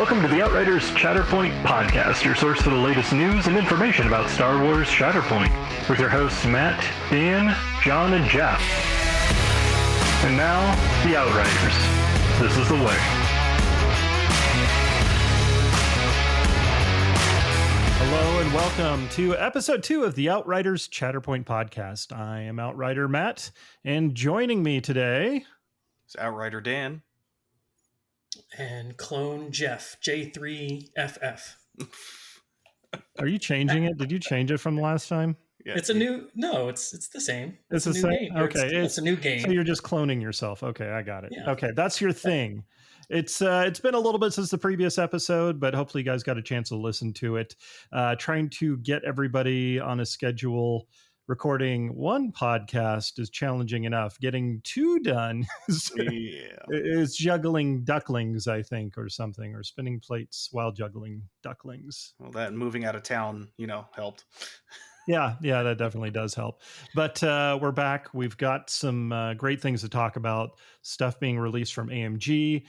Welcome to the Outriders Chatterpoint podcast, your source for the latest news and information about Star Wars Chatterpoint, with your hosts Matt, Dan, John, and Jeff. And now, the Outriders. This is the way. Hello and welcome to episode 2 of the Outriders Chatterpoint podcast. I am Outrider Matt, and joining me today is Outrider Dan. And Clone Jeff, J3FF. Are you changing it? Did you change it from last time? Yeah, it's a new, no, it's the same. It's the new same? game. Okay. It's a new game. So you're just cloning yourself. Okay, I got it. Yeah. Okay, that's your thing. It's been a little bit since the previous episode, but hopefully you guys got a chance to listen to it. Trying to get everybody on a schedule. Recording one podcast is challenging enough. Getting two done is juggling ducklings, I think, or something, or spinning plates while juggling ducklings. Well, that moving out of town, helped. Yeah, that definitely does help. But we're back. We've got some great things to talk about. Stuff being released from AMG.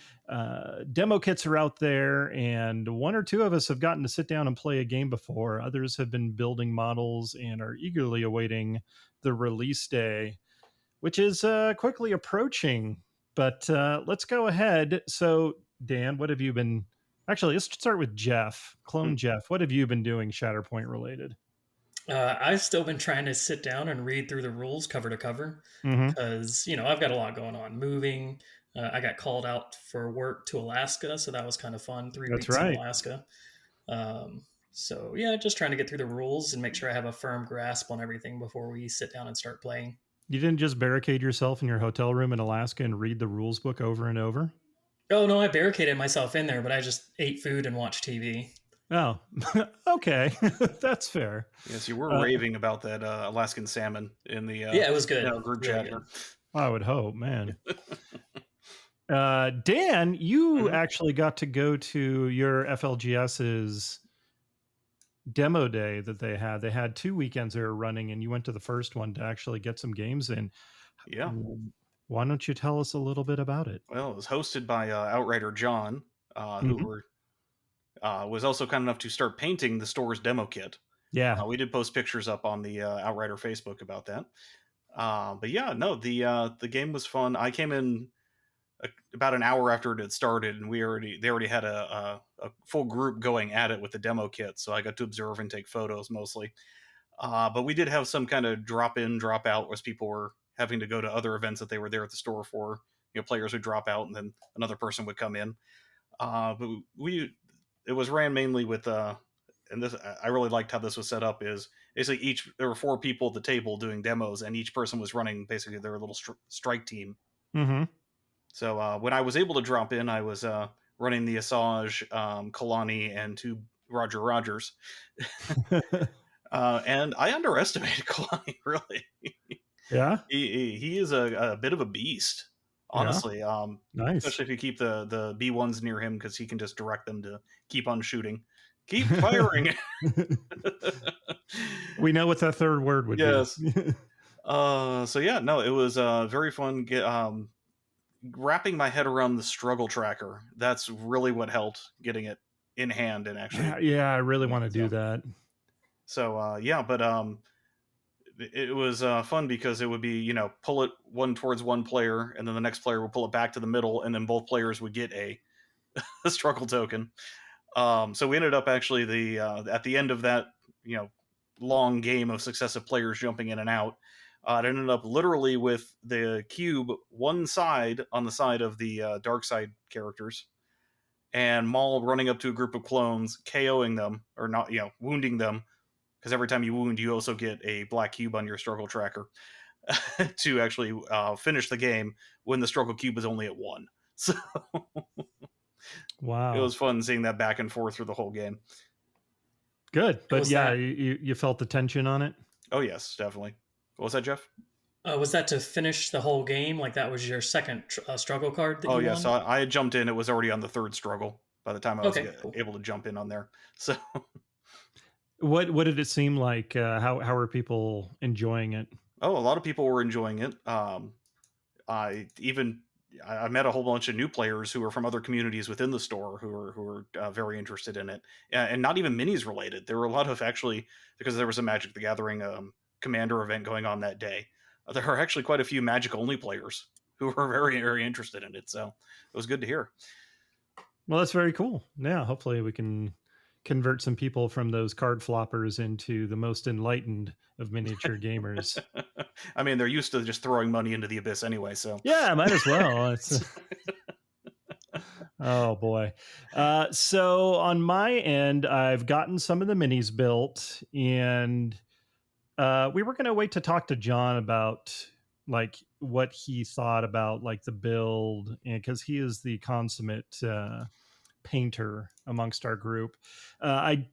Demo kits are out there, and one or two of us have gotten to sit down and play a game before. Others have been building models and are eagerly awaiting the release day, which is quickly approaching. But let's go ahead. So, Dan, what have you been... Actually, let's start with Jeff. Clone Jeff, what have you been doing Shatterpoint related? I've still been trying to sit down and read through the rules cover to cover because, I've got a lot going on. Moving. I got called out for work to Alaska, so that was kind of fun. 3 weeks in Alaska. So, just trying to get through the rules and make sure I have a firm grasp on everything before we sit down and start playing. You didn't just barricade yourself in your hotel room in Alaska and read the rules book over and over? Oh, no, I barricaded myself in there, but I just ate food and watched TV. Oh, okay. That's fair. Yes, you were raving about that Alaskan salmon in the it was good. Group chat. I would hope, man. Dan, you actually got to go to your FLGS's demo day that they had. They had 2 weekends they were running, and you went to the first one to actually get some games in. Yeah. Why don't you tell us a little bit about it? Well, it was hosted by Outrider John, who was also kind enough to start painting the store's demo kit. Yeah. We did post pictures up on the Outrider Facebook about that. The game was fun. I came in about an hour after it had started, and they already had a full group going at it with the demo kit, so I got to observe and take photos mostly. But we did have some kind of drop in, drop out, as people were having to go to other events that they were there at the store for. Players would drop out, and then another person would come in. But it was ran mainly with and this, I really liked how this was set up, is basically there were 4 people at the table doing demos, and each person was running basically their little strike team. So when I was able to drop in, I was running the Asajj, Kalani, and 2 Roger Rogers. And I underestimated Kalani, really. Yeah? He is a bit of a beast. Honestly, nice. Especially if you keep the B1s near him, because he can just direct them to keep on shooting. Keep firing. We know what that third word would be. Yes. It was very fun. Wrapping my head around the struggle tracker. That's really what helped getting it in hand and actually. Yeah, I really want to do that. So it was fun because it would be, pull it one towards one player, and then the next player would pull it back to the middle, and then both players would get a struggle token. So we ended up actually at the end of that, long game of successive players jumping in and out, it ended up literally with the cube one side on the side of the dark side characters, and Maul running up to a group of clones, KOing them, or not, wounding them. Because every time you wound, you also get a black cube on your struggle tracker to actually finish the game when the struggle cube is only at 1. So wow, it was fun seeing that back and forth through the whole game. Good, but you felt the tension on it? Oh yes, definitely. What was that, Jeff? Was that to finish the whole game? Like that was your second struggle card that you won? So I had jumped in. It was already on the 3rd struggle by the time I was able to jump in on there. So... What did it seem like? How are people enjoying it? Oh, a lot of people were enjoying it. Even I met a whole bunch of new players who were from other communities within the store who were very interested in it, and not even minis related. There were a lot of actually, because there was a Magic the Gathering Commander event going on that day. There are actually quite a few Magic only players who were very, very interested in it. So it was good to hear. Well, that's very cool. Yeah, hopefully we can convert some people from those card floppers into the most enlightened of miniature gamers. I mean, they're used to just throwing money into the abyss anyway, so Yeah, might as well. Oh boy. So on my end, I've gotten some of the minis built, and we were going to wait to talk to John about like what he thought about like the build, and because he is the consummate painter amongst our group.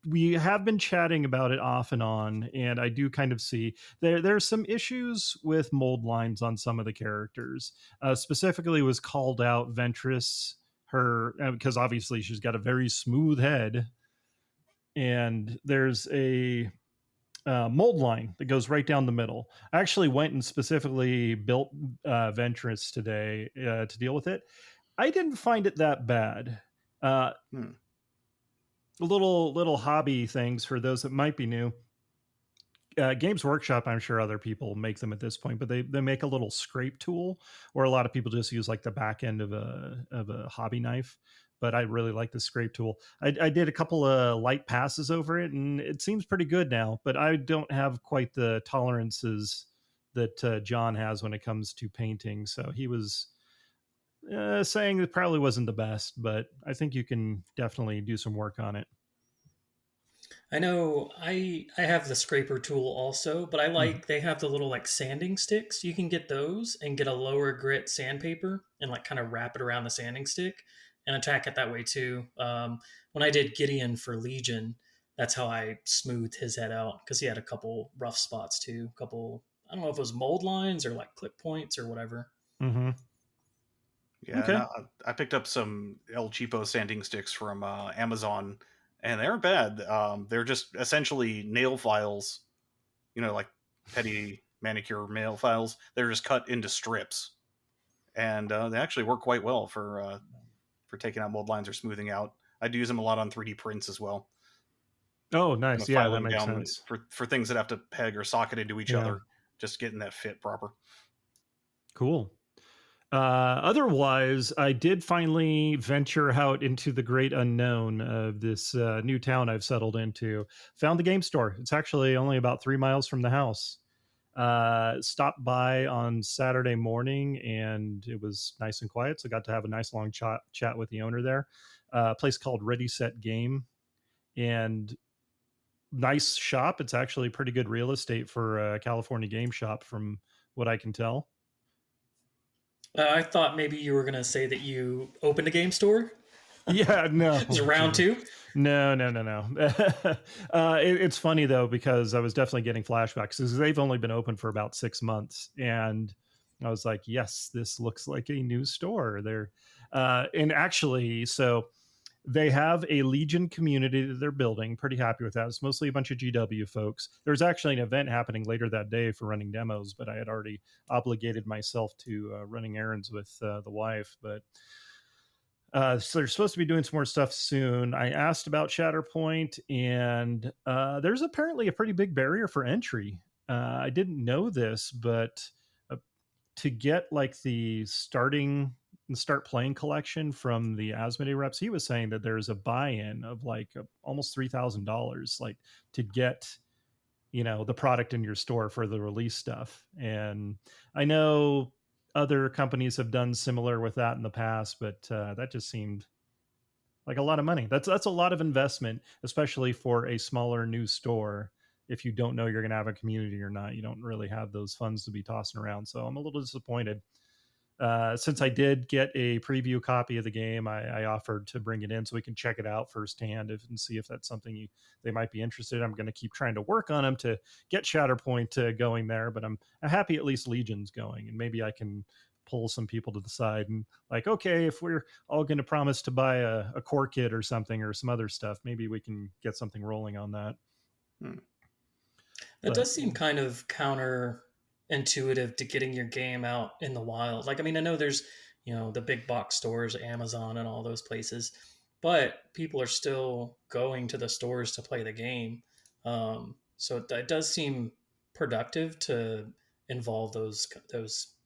We have been chatting about it off and on, and I do kind of see there's some issues with mold lines on some of the characters. Specifically, was called out Ventress, her because obviously she's got a very smooth head, and there's a mold line that goes right down the middle. I actually went and specifically built Ventress today to deal with it. I didn't find it that bad. Little hobby things for those that might be new. Games Workshop, I'm sure other people make them at this point, but they make a little scrape tool, or a lot of people just use like the back end of a hobby knife. But I really like the scrape tool. I did a couple of light passes over it, and it seems pretty good now. But I don't have quite the tolerances that John has when it comes to painting. So he was saying it probably wasn't the best, but I think you can definitely do some work on it. I know I have the scraper tool also, but I like they have the little like sanding sticks. You can get those and get a lower grit sandpaper and like kind of wrap it around the sanding stick and attack it that way too. When I did Gideon for Legion, that's how I smoothed his head out because he had a couple rough spots too. A couple, I don't know if it was mold lines or like clip points or whatever. Mm-hmm. Yeah, okay. I picked up some El Cheapo sanding sticks from Amazon, and they aren't bad. They're just essentially nail files, like petty manicure nail files. They're just cut into strips, and they actually work quite well for taking out mold lines or smoothing out. I do use them a lot on 3D prints as well. Oh, nice. Yeah, that makes sense. For things that have to peg or socket into each other, just getting that fit proper. Cool. Otherwise, I did finally venture out into the great unknown of this new town I've settled into. Found the game store. It's actually only about 3 miles from the house. Stopped by on Saturday morning, and it was nice and quiet. So I got to have a nice long chat with the owner there. A place called Ready Set Game, and nice shop. It's actually pretty good real estate for a California game shop, from what I can tell. I thought maybe you were going to say that you opened a game store. Yeah, no. Is it round two? No. It's funny though, because I was definitely getting flashbacks because they've only been open for about 6 months, and I was like, yes, this looks like a new store there. And actually, so they have a Legion community that they're building. Pretty happy with that. It's mostly a bunch of GW folks. There's actually an event happening later that day for running demos, but I had already obligated myself to running errands with the wife. But so they're supposed to be doing some more stuff soon. I asked about Chatterpoint, and there's apparently a pretty big barrier for entry. I didn't know this, but to get like the start playing collection from the Asmodee reps, he was saying that there's a buy-in of like almost $3,000, like to get the product in your store for the release stuff. And I know other companies have done similar with that in the past, but that just seemed like a lot of money. That's a lot of investment, especially for a smaller new store. If you don't know you're going to have a community or not, you don't really have those funds to be tossing around. So I'm a little disappointed. Since I did get a preview copy of the game, I offered to bring it in so we can check it out firsthand and see if that's something they might be interested in. I'm going to keep trying to work on them to get Chatterpoint going there, but I'm happy at least Legion's going, and maybe I can pull some people to the side and like, okay, if we're all going to promise to buy a core kit or something or some other stuff, maybe we can get something rolling on that. That does seem kind of counterintuitive to getting your game out in the wild. Like, I mean, I know there's the big box stores, Amazon and all those places. But people are still going to the stores to play the game. So it does seem productive to involve those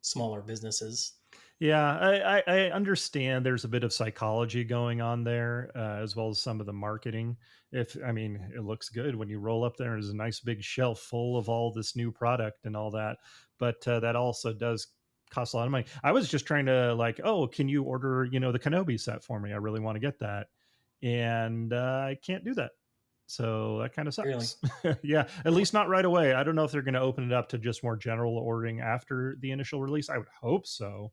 smaller businesses. Yeah, I understand there's a bit of psychology going on there, as well as some of the marketing. It looks good when you roll up there. There's a nice big shelf full of all this new product and all that, but that also does cost a lot of money. I was just trying to oh, can you order, the Kenobi set for me? I really want to get that, and I can't do that. So that kind of Really? sucks. Yeah, at least not right away. I don't know if they're going to open it up to just more general ordering after the initial release. I would hope so,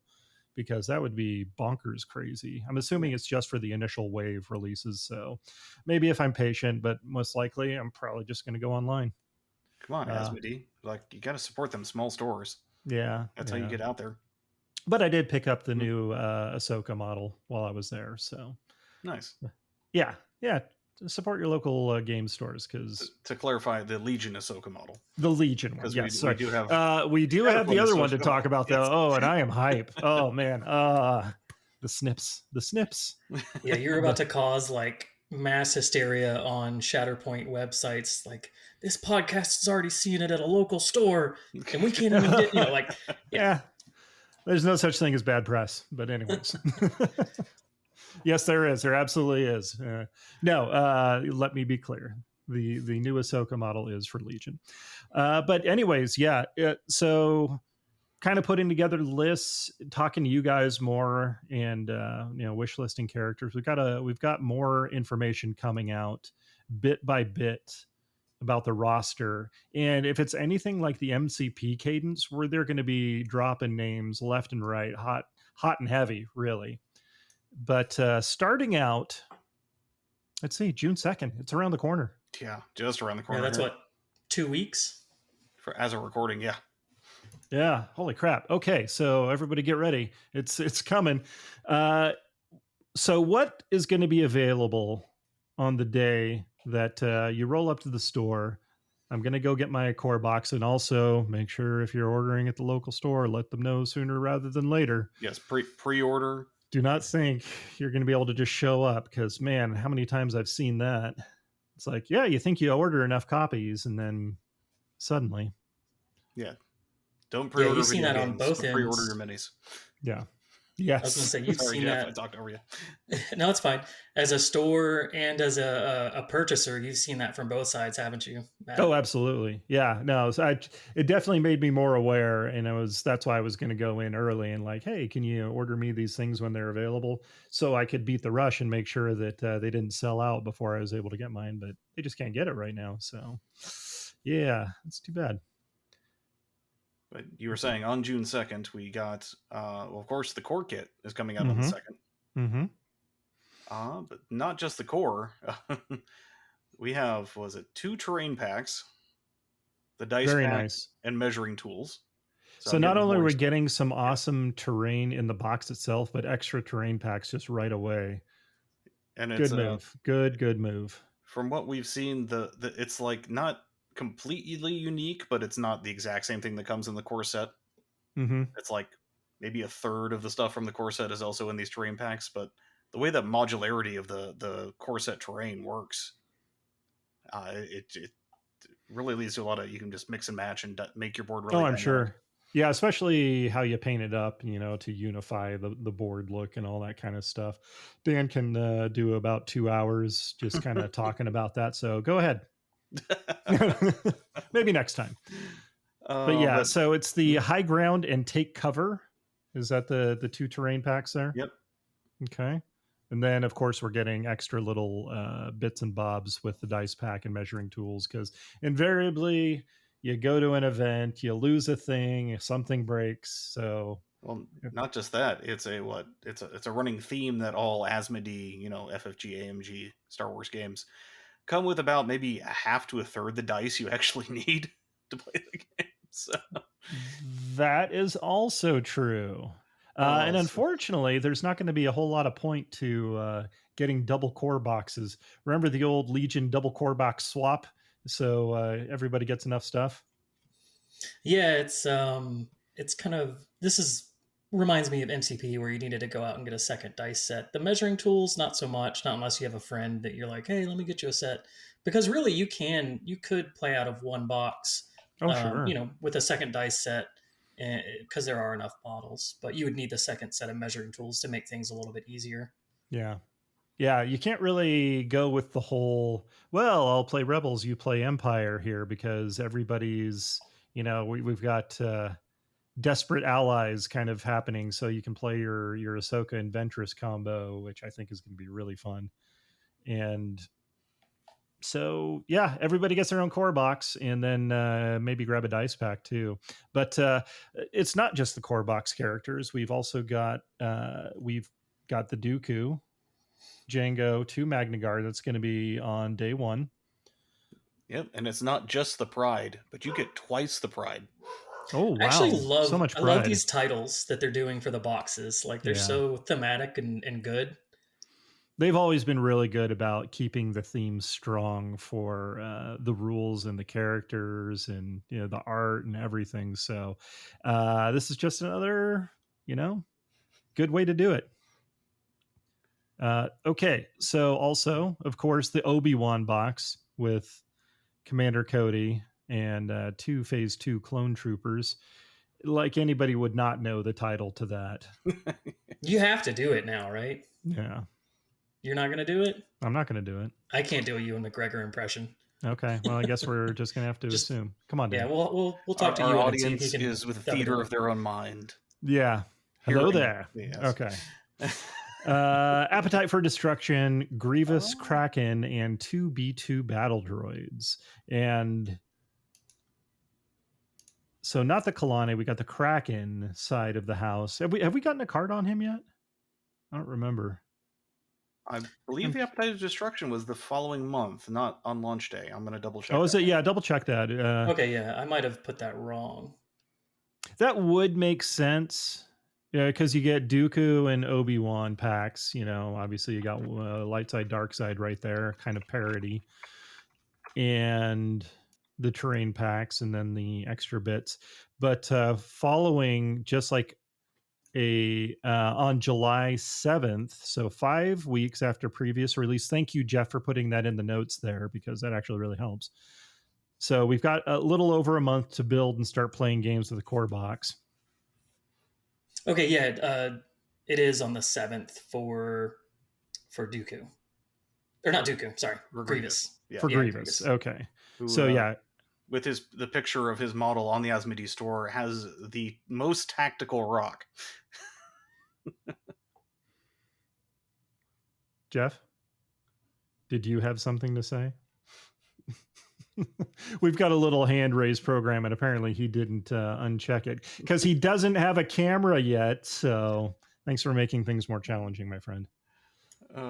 because that would be bonkers crazy. I'm assuming it's just for the initial wave releases. So maybe if I'm patient, but most likely I'm probably just going to go online. Come on, Asmodee. You got to support them small stores. Yeah. That's how you get out there. But I did pick up the new Ahsoka model while I was there. So nice. Yeah. Support your local game stores, because to clarify, the Legion Ahsoka model, the Legion one. Yes, we do have the other one to talk about though. Yes. Oh, and I am hype. Oh man, the snips. Yeah, you're about to cause mass hysteria on Chatterpoint websites. This podcast has already seen it at a local store, and we can't even get yeah. There's no such thing as bad press, but anyways. Yes, there is. There absolutely is. Let me be clear. The new Ahsoka model is for Legion. But anyways, yeah. So kind of putting together lists, talking to you guys more, and wish listing characters. We've got more information coming out bit by bit about the roster. And if it's anything like the MCP cadence, where they're going to be dropping names left and right, hot and heavy, really. But starting out, let's see, June 2nd. It's around the corner. Yeah, just around the corner. Yeah, that's what, 2 weeks? As a recording, yeah. Yeah, holy crap. Okay, so everybody get ready. It's coming. So what is going to be available on the day that you roll up to the store? I'm going to go get my core box, and also make sure if you're ordering at the local store, let them know sooner rather than later. Yes, pre-order. Do not think you're going to be able to just show up, because, man, how many times I've seen that. It's like, yeah, you think you order enough copies, and then suddenly. Yeah. Don't pre-order you've seen that games, on both ends. Pre-order your minis. Yeah. Yes. I was going to say, you've seen that. I talked over you. No, it's fine. As a store and as a purchaser, you've seen that from both sides, haven't you, Matt? Oh, absolutely. Yeah. No, so it definitely made me more aware, and that's why I was going to go in early and hey, can you order me these things when they're available, so I could beat the rush and make sure that they didn't sell out before I was able to get mine. But they just can't get it right now. So yeah, it's too bad. But you were saying on June 2nd, we got, of course, the core kit is coming out on the 2nd. Mm-hmm. But not just the core. We have, 2 terrain packs, the dice Very pack, nice, and measuring tools. So not only are we getting some awesome terrain in the box itself, but extra terrain packs just right away. And it's good move. Good move. From what we've seen, it's not completely unique, but it's not the exact same thing that comes in the core set. Mm-hmm. It's maybe a third of the stuff from the core set is also in these terrain packs, but the way that modularity of the core set terrain works, it really leads to a lot of, you can just mix and match and make your board really I'm sure. Yeah, especially how you paint it up, to unify the board look and all that kind of stuff. Dan can do about 2 hours just kind of talking about that, so go ahead. Maybe next time. So it's the high ground and take cover. Is that the 2 terrain packs there? Yep. Okay. And then, of course, we're getting extra little bits and bobs with the dice pack and measuring tools, because invariably you go to an event, you lose a thing, something breaks. So, well, not just that. It's a running theme that all Asmodee, FFG, AMG, Star Wars games come with about maybe a half to a third the dice you actually need to play the game. So that is also true. And unfortunately, there's not going to be a whole lot of point to getting double core boxes. Remember the old Legion double core box swap? So everybody gets enough stuff. Yeah, it's kind of, this is reminds me of MCP where you needed to go out and get a second dice set. The measuring tools, not so much, not unless you have a friend that you're like, hey, let me get you a set. Because really you could play out of one box, Oh, sure. with a second dice set, because there are enough models, but you would need the second set of measuring tools to make things a little bit easier. Yeah. Yeah, you can't really go with the whole, well, I'll play Rebels, you play Empire here, because everybody's, we've got desperate allies kind of happening. So you can play your Ahsoka and Ventress combo, which I think is going to be really fun. And so, yeah, everybody gets their own core box, and then maybe grab a dice pack too. But it's not just the core box characters. We've also got the Dooku, Jango, 2 Magna Guard that's going to be on day 1. Yep, and it's not just the Pride, but you get twice the Pride. Oh, wow. I actually so much pride. I love these titles that they're doing for the boxes. Like, they're so thematic and good. They've always been really good about keeping the themes strong for the rules and the characters and the art and everything. So this is just another good way to do it. Okay, so also, of course, the Obi-Wan box with Commander Cody and 2 Phase 2 clone troopers. Like, anybody would not know the title to that. You have to do it now, right? Yeah. You're not going to do it? I'm not going to do it. I can't do a Ewan McGregor impression. Okay, well, I guess we're just going to have to assume. Come on, Dan. Yeah, we'll talk to our Ewan audience and see if he can is with a theater of their own mind. Yeah. Hello there. Yes. Okay. Appetite for Destruction, Grievous Kraken, and 2 B2 battle droids. And so not the Kalani, we got the Kraken side of the house. Have we gotten a card on him yet? I don't remember. I believe the Appetite of Destruction was the following month, not on launch day. I'm going to double check. Oh, is it? Yeah, double check that. Okay, yeah, I might have put that wrong. That would make sense. Yeah, because you get Dooku and Obi-Wan packs. Obviously you got light side, dark side right there, kind of parody. And the terrain packs and then the extra bits. But following just like on July 7th, so 5 weeks after previous release. Thank you, Jeff, for putting that in the notes there, because that actually really helps. So we've got a little over a month to build and start playing games with the core box. Okay, yeah, it is on the 7th for Dooku. Or not Dooku, sorry, Grievous. Yeah. For Grievous. Okay. So yeah. With the picture of his model on the Asmodee store, has the most tactical rock. Jeff, did you have something to say? We've got a little hand raise program, and apparently he didn't uncheck it because he doesn't have a camera yet. So thanks for making things more challenging, my friend.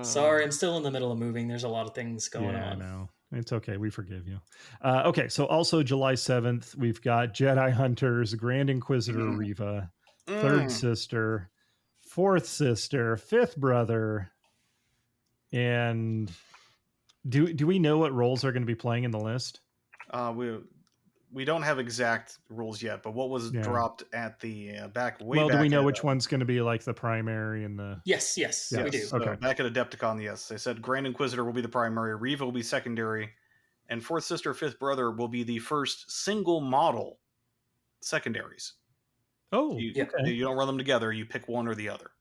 Sorry, I'm still in the middle of moving. There's a lot of things going on. No, it's okay. We forgive you. Okay, so also July 7th, we've got Jedi Hunters, Grand Inquisitor Reva, Third Sister, Fourth Sister, Fifth Brother, and do we know what roles are going to be playing in the list? We don't have exact rules yet, but what was dropped at the back? Well, do we know which one's going to be like the primary and the? Yes, we do. So okay. Back at Adepticon, yes, they said Grand Inquisitor will be the primary, Reva will be secondary, and Fourth Sister, Fifth Brother will be the first single model secondaries. Oh, okay. You don't run them together; you pick one or the other.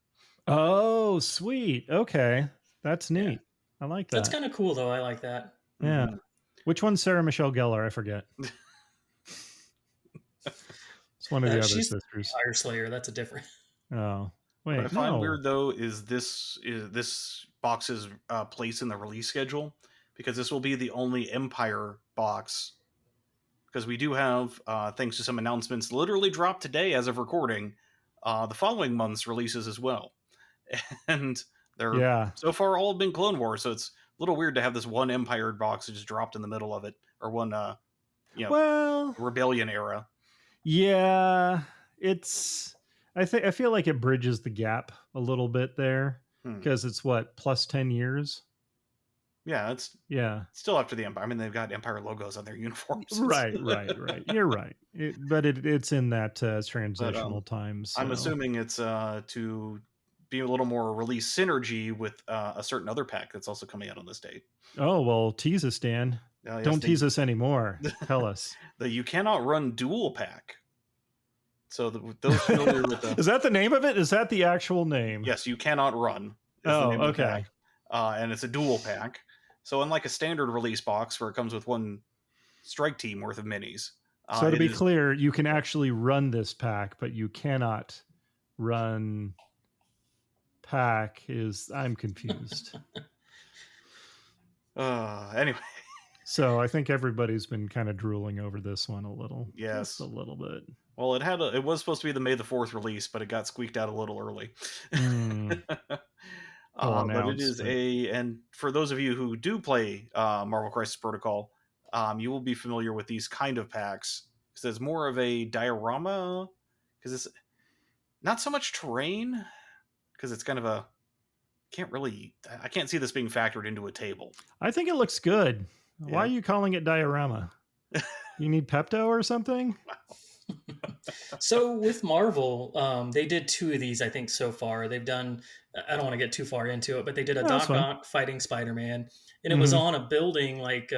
Oh, sweet. Okay, that's neat. Yeah. I like that. That's kind of cool, though. I like that. Yeah. Mm-hmm. Which one's Sarah Michelle Gellar? I forget. It's one of the other sisters. Fire Slayer. That's a different. Oh, wait. What I find weird though is this box's place in the release schedule, because this will be the only Empire box. Because we do have, thanks to some announcements, literally dropped today as of recording, the following month's releases as well, and they're so far all have been Clone Wars. So it's a little weird to have this one Empire box just dropped in the middle of it, or one, Rebellion era. Yeah, I feel like it bridges the gap a little bit there, because it's what, plus 10 years. Yeah, it's Yeah. still after the Empire. I mean, they've got Empire logos on their uniforms. Right. You're right. But it's in that But transitional time. I'm So, assuming it's to be a little more release synergy with a certain other pack that's also coming out on this date. oh, well, tease us, Dan. Yes, Don't tease us anymore. Tell us. The You Cannot Run dual pack. So those familiar with the Is that the name of it? Is that the actual name? yes, You Cannot Run is the Oh, name of the okay. pack. And it's a dual pack. So unlike a standard release box where it comes with one strike team worth of minis. So to be it is- clear, you can actually run this pack, but you cannot run pack is I'm confused. Anyway, So I think everybody's been kind of drooling over this one a little. Yes. Just a little bit. well, it was supposed to be the May the 4th release, but it got squeaked out a little early. Mm. But it is and for those of you who do play Marvel Crisis Protocol, you will be familiar with these kind of packs because it's more of a diorama because it's not so much terrain because it's kind of a I can't see this being factored into a table. I think it looks good. Yeah. Why are you calling it diorama? You need Pepto or something? So with Marvel, they did 2 of these, I think, so far. They've done, I don't want to get too far into it, but they did a No, that's Doc fine. Ock fighting Spider-Man, and it was on a building like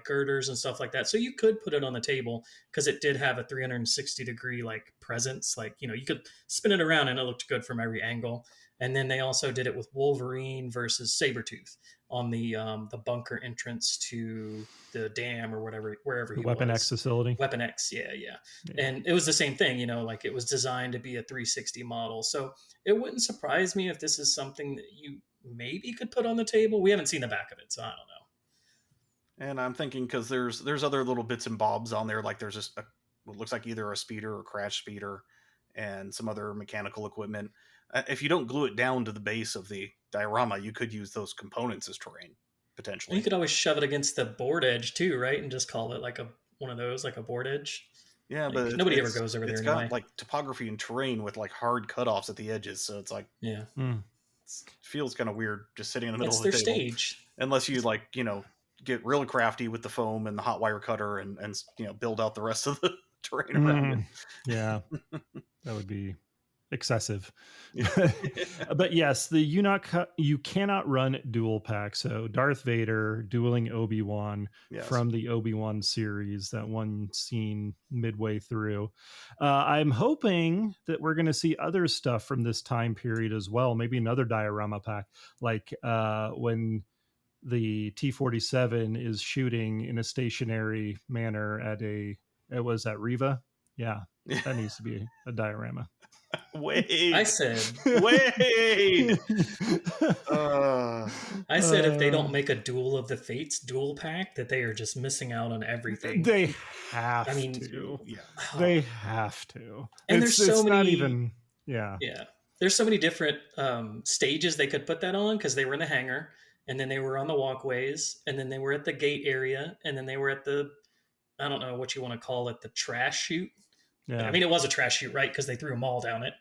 girders and stuff like that. So you could put it on the table because it did have a 360-degree like presence. Like, you know, you could spin it around and it looked good from every angle. And then they also did it with Wolverine versus Sabretooth on the bunker entrance to the dam or wherever he Weapon was. X facility. Weapon X, yeah. And it was the same thing, you know, like it was designed to be a 360 model. So it wouldn't surprise me if this is something that you maybe could put on the table. We haven't seen the back of it, so I don't know. And I'm thinking because there's other little bits and bobs on there, like there's just what looks like either a speeder or crash speeder and some other mechanical equipment. If you don't glue it down to the base of the diorama, you could use those components as terrain potentially. And you could always shove it against the board edge too, right? And just call it like one of those, like a board edge. Yeah, like, but nobody ever goes over there It's anyway. got like topography and terrain with like hard cutoffs at the edges, so it's like Yeah, it feels kind of weird just sitting in the middle it's of the their table. stage. Unless you like, you know, get real crafty with the foam and the hot wire cutter and you know, build out the rest of the terrain around it. Yeah, that would be excessive. But yes, the you cannot run dual pack. So Darth Vader dueling Obi-Wan from the Obi-Wan series, that one scene midway through. I'm hoping that we're going to see other stuff from this time period as well. Maybe another diorama pack, like when the T-47 is shooting in a stationary manner it was at Riva. Yeah, that needs to be a diorama. Wait. I said, wait. I said if they don't make a Duel of the Fates dual pack, that they are just missing out on everything. They have to. Yeah. They have to. And there's so many. Not even. Yeah. Yeah. There's so many different stages they could put that on because they were in the hangar, and then they were on the walkways, and then they were at the gate area, and then they were at the, I don't know what you want to call it, the trash chute. Yeah. I mean, it was a trash chute, right? Because they threw them all down it.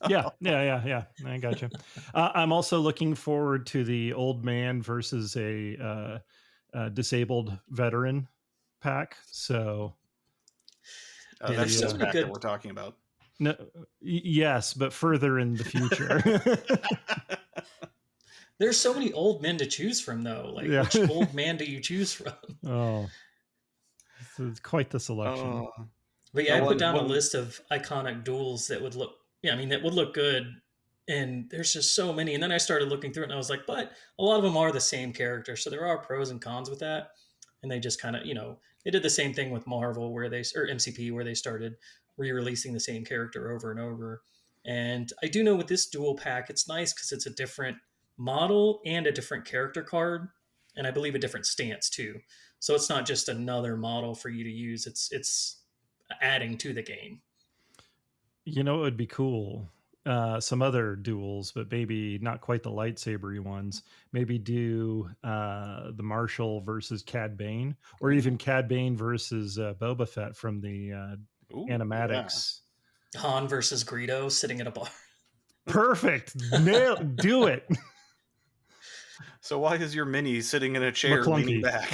Yeah. I got you. I'm also looking forward to the old man versus a disabled veteran pack. So that's the pack that we're talking about. No, yes, but further in the future. There's so many old men to choose from, though. Like, which old man do you choose from? Oh, it's quite the selection. But yeah, I put down a list of iconic duels that would look, that would look good. And there's just so many. And then I started looking through it and I was like, but a lot of them are the same character. So there are pros and cons with that. And they just kind of, they did the same thing with Marvel or MCP, where they started re-releasing the same character over and over. And I do know with this dual pack, it's nice because it's a different model and a different character card. And I believe a different stance too. So it's not just another model for you to use. It's adding to the game. It would be cool. Some other duels, but maybe not quite the lightsabery ones. Maybe do the Marshal versus Cad Bane, or even Cad Bane versus Boba Fett from the animatics. Yeah. Han versus Greedo sitting at a bar. Perfect. Do it. So why is your mini sitting in a chair leaning back?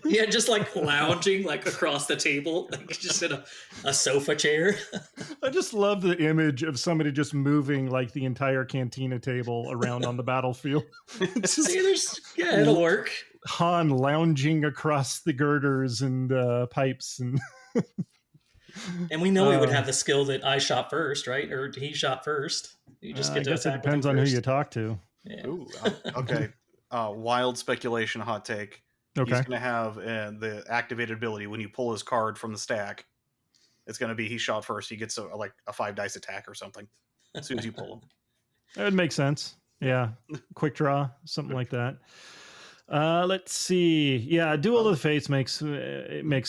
Yeah, just like lounging like across the table, like just in a sofa chair. I just love the image of somebody just moving like the entire cantina table around on the battlefield. It'll work. Han lounging across the girders and pipes and and we know he would have the skill that I shot first, right? Or he shot first. You just get to I guess it attack depends on who you talk to. Yeah. Ooh, okay. Wild speculation, hot take. Okay. He's going to have the activated ability when you pull his card from the stack. It's going to be he shot first. He gets a 5 dice attack or something as soon as you pull him. That would make sense. Yeah. Quick draw, something like that. Let's see. Yeah, Duel of the Fates makes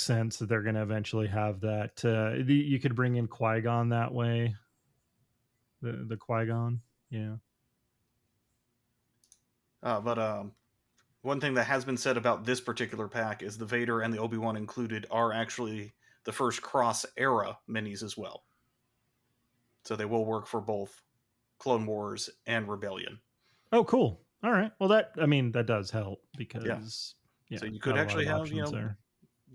sense that they're going to eventually have that. You could bring in Qui-Gon that way. The Qui-Gon. Yeah. But one thing that has been said about this particular pack is the Vader and the Obi-Wan included are actually the first cross-era minis as well. So they will work for both Clone Wars and Rebellion. Oh, cool. All right. Well, that does help because so you could actually have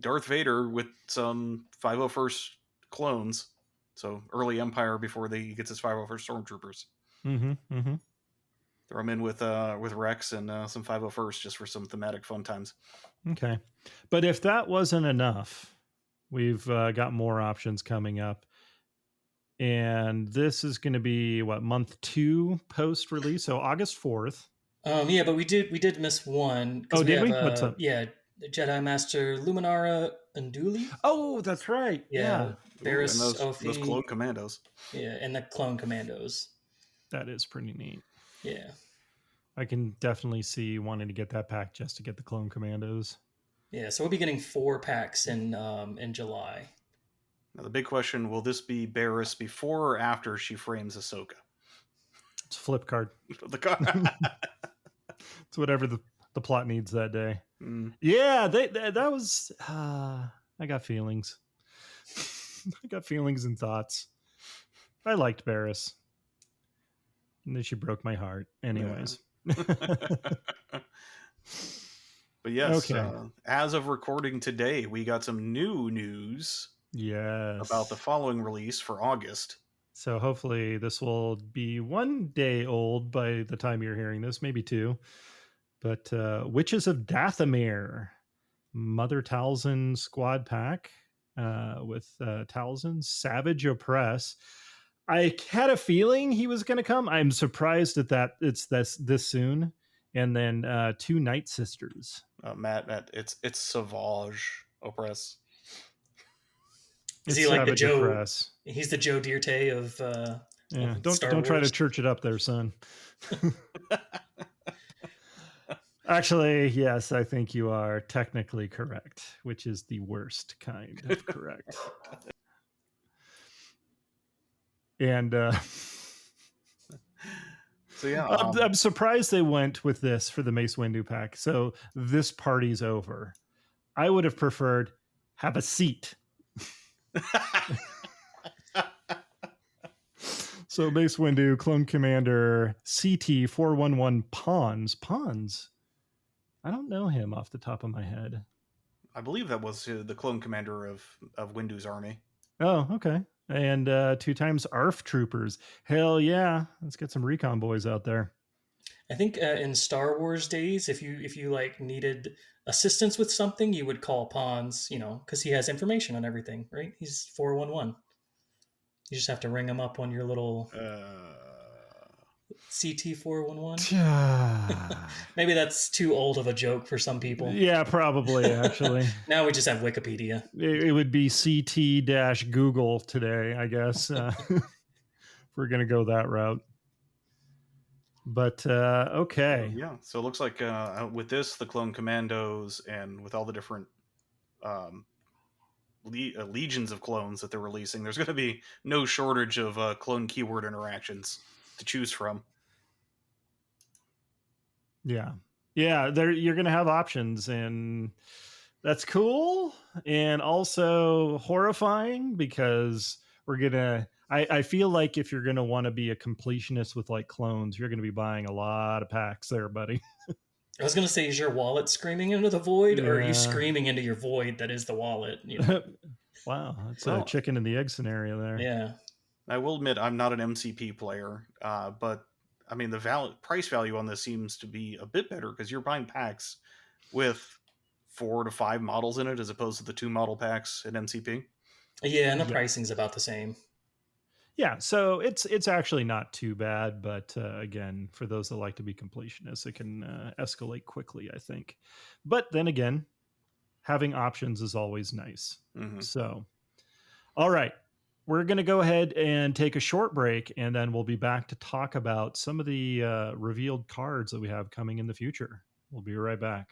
Darth Vader with some 501st clones. So early Empire before he gets his 501st Stormtroopers. Mm-hmm. Mm-hmm. Throw him in with Rex and some 501st just for some thematic fun times. Okay. But if that wasn't enough, we've got more options coming up. And this is going to be month 2 post release, so August 4th. Yeah, but we did miss one. Oh, did we? What's up? Yeah, Jedi Master Luminara Unduli. Oh, that's right. Yeah. Barriss those clone commandos. Yeah, and the clone commandos. That is pretty neat. Yeah. I can definitely see wanting to get that pack just to get the clone commandos. Yeah, so we'll be getting 4 packs in July. Now the big question, will this be Barriss before or after she frames Ahsoka? It's a flip card. The card. It's whatever the plot needs that day. Mm. Yeah, that was... I got feelings. I got feelings and thoughts. I liked Barriss. And then she broke my heart. Anyways. Yeah. But yes, okay. As of recording today, we got some new news about the following release for August. So hopefully this will be 1 day old by the time you're hearing this, maybe 2. But Witches of Dathomir, Mother Talzin squad pack with Talzin, Savage Oppress. I had a feeling he was going to come. I'm surprised at that it's this soon. And then 2 Night Sisters. Matt, it's Savage Oppress. Is he like the Joe? Oppress. He's the Joe Dierte of Don't try to church it up there, son. Actually, yes, I think you are technically correct, which is the worst kind of correct. And so yeah, I'm surprised they went with this for the Mace Windu pack. So this party's over. I would have preferred have a seat. So Mace Windu, Clone Commander, CT 411 Pons. I don't know him off the top of my head. I believe that was the Clone Commander of Windu's army. Oh, okay. And 2 times ARF troopers. Hell yeah. Let's get some recon boys out there. I think in Star Wars days, if you like needed assistance with something, you would call Pons, because he has information on everything, right? He's 411. You just have to ring him up on your little CT 411. Maybe that's too old of a joke for some people. Yeah, probably, actually. Now we just have Wikipedia. It would be CT-Google today, I guess. If we're going to go that route. But, okay. Yeah, so it looks like with this, the Clone Commandos, and with all the different legions of clones that they're releasing, there's going to be no shortage of clone keyword interactions to choose from. Yeah, you're going to have options, and that's cool, and also horrifying, because we're going to... I feel like if you're going to want to be a completionist with like clones, you're going to be buying a lot of packs there, buddy. I was going to say, is your wallet screaming into the void, or are you Yeah. screaming into your void that is the wallet? You know? Wow, that's Well, a chicken and the egg scenario there. Yeah. I will admit I'm not an MCP player, but I mean the price value on this seems to be a bit better because you're buying packs with 4 to 5 models in it as opposed to the 2 model packs at MCP. Yeah, and the Yeah. pricing's about the same. Yeah, so it's actually not too bad, but again, for those that like to be completionists, it can escalate quickly, I think. But then again, having options is always nice. Mm-hmm. So, all right, we're going to go ahead and take a short break, and then we'll be back to talk about some of the revealed cards that we have coming in the future. We'll be right back.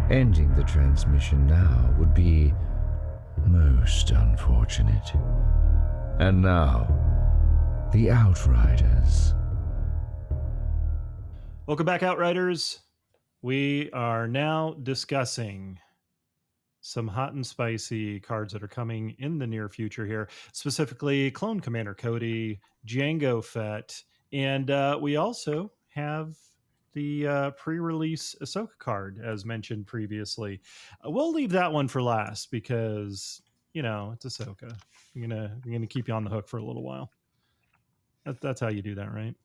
Ending the transmission now would be most unfortunate. And now, the Outriders. Welcome back, Outriders. We are now discussing some hot and spicy cards that are coming in the near future here, specifically Clone Commander Cody, Jango Fett, and we also have the pre-release Ahsoka card, as mentioned previously. We'll leave that one for last because, you know, it's Ahsoka. I'm gonna keep you on the hook for a little while. That's how you do that, right?